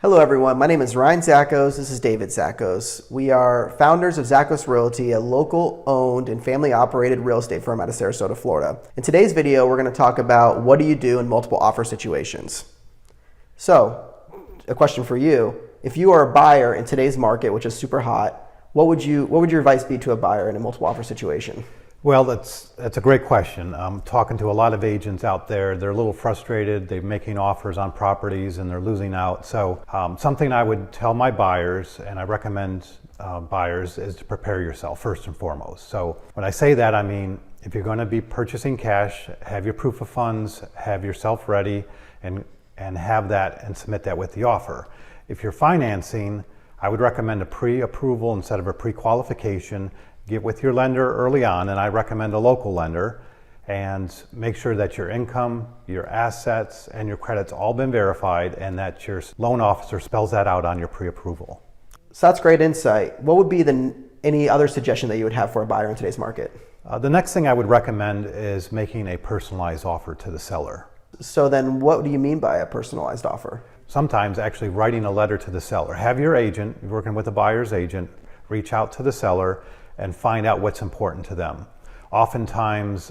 Hello everyone, my name is Ryan Zackos, this is David Zackos. We are founders of Zackos Realty, a local owned and family operated real estate firm out of Sarasota, Florida. In today's video, we're going to talk about what do you do in multiple offer situations. So, a question for you, if you are a buyer in today's market, which is super hot, what would your advice be to a buyer in a multiple offer situation? Well, that's a great question. I'm talking to a lot of agents out there. They're a little frustrated. They're making offers on properties and they're losing out. So something I would tell my buyers, and I recommend buyers, is to prepare yourself first and foremost. So when I say that, I mean, if you're going to be purchasing cash, have your proof of funds, have yourself ready, and have that and submit that with the offer. If you're financing, I would recommend a pre-approval instead of a pre-qualification. Get with your lender early on, and I recommend a local lender, and make sure that your income, your assets, and your credit's all been verified and that your loan officer spells that out on your pre-approval. So that's great insight. What would be any other suggestion that you would have for a buyer in today's market? The next thing I would recommend is making a personalized offer to the seller. So then what do you mean by a personalized offer? Sometimes actually writing a letter to the seller. Have your agent, you're working with a buyer's agent, reach out to the seller and find out what's important to them. Oftentimes,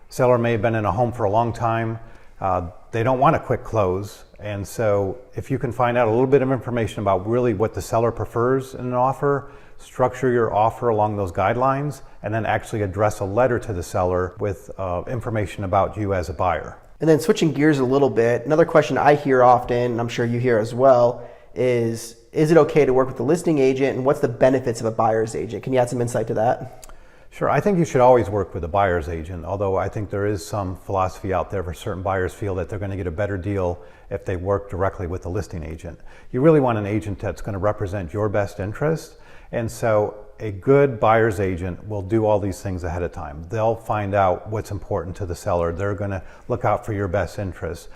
seller may have been in a home for a long time. They don't want a quick close. And so if you can find out a little bit of information about really what the seller prefers in an offer, structure your offer along those guidelines, and then actually address a letter to the seller with information about you as a buyer. And then switching gears a little bit, another question I hear often, and I'm sure you hear as well, is it okay to work with the listing agent, and what's the benefits of a buyer's agent? Can you add some insight to that? Sure, I think you should always work with a buyer's agent, although I think there is some philosophy out there where certain buyers feel that they're going to get a better deal if they work directly with the listing agent. You really want an agent that's going to represent your best interest, and so a good buyer's agent will do all these things ahead of time. They'll find out what's important to the seller. They're going to look out for your best interest.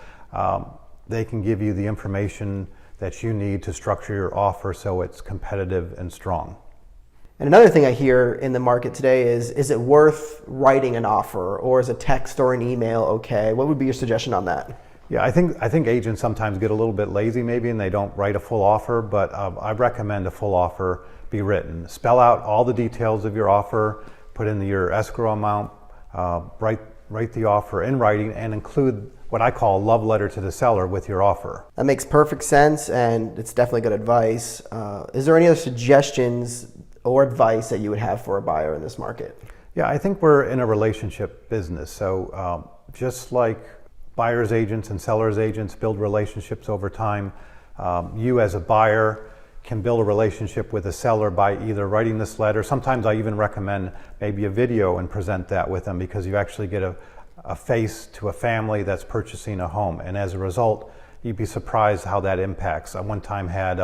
They can give you the information that you need to structure your offer so it's competitive and strong. And another thing I hear in the market today is it worth writing an offer, or is a text or an email okay? What would be your suggestion on that? Yeah, I think agents sometimes get a little bit lazy maybe and they don't write a full offer, but I recommend a full offer be written. Spell out all the details of your offer, put in your escrow amount, write the offer in writing, and include what I call a love letter to the seller with your offer. That makes perfect sense, and it's definitely good advice. Is there any other suggestions or advice that you would have for a buyer in this market? Yeah, I think we're in a relationship business. So just like buyer's agents and seller's agents build relationships over time, you as a buyer can build a relationship with a seller by either writing this letter. Sometimes I even recommend maybe a video and present that with them, because you actually get a face to a family that's purchasing a home. And as a result, you'd be surprised how that impacts. I one time had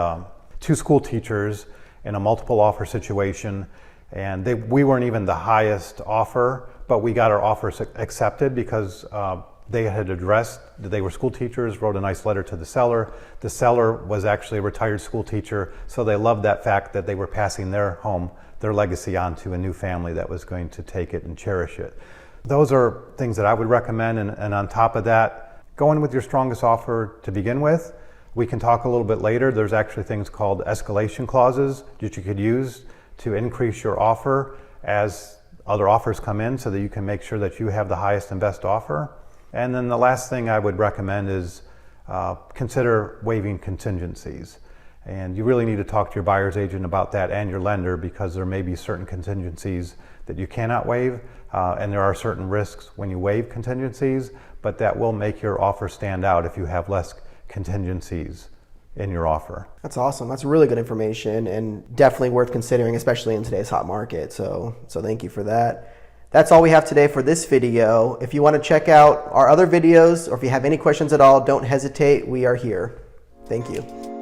2 school teachers in a multiple offer situation, and we weren't even the highest offer, but we got our offers accepted because they had addressed that they were school teachers, wrote a nice letter to the seller. The seller was actually a retired school teacher, so they loved that fact that they were passing their home, their legacy on to a new family that was going to take it and cherish it. Those are things that I would recommend, and on top of that, go in with your strongest offer to begin with. We can talk a little bit later. There's actually things called escalation clauses that you could use to increase your offer as other offers come in, so that you can make sure that you have the highest and best offer. And then the last thing I would recommend is consider waiving contingencies. And you really need to talk to your buyer's agent about that and your lender, because there may be certain contingencies that you cannot waive, and there are certain risks when you waive contingencies, but that will make your offer stand out if you have less contingencies in your offer. That's awesome. That's really good information, and definitely worth considering, especially in today's hot market. So thank you for that. That's all we have today for this video. If you want to check out our other videos, or if you have any questions at all, don't hesitate. We are here. Thank you.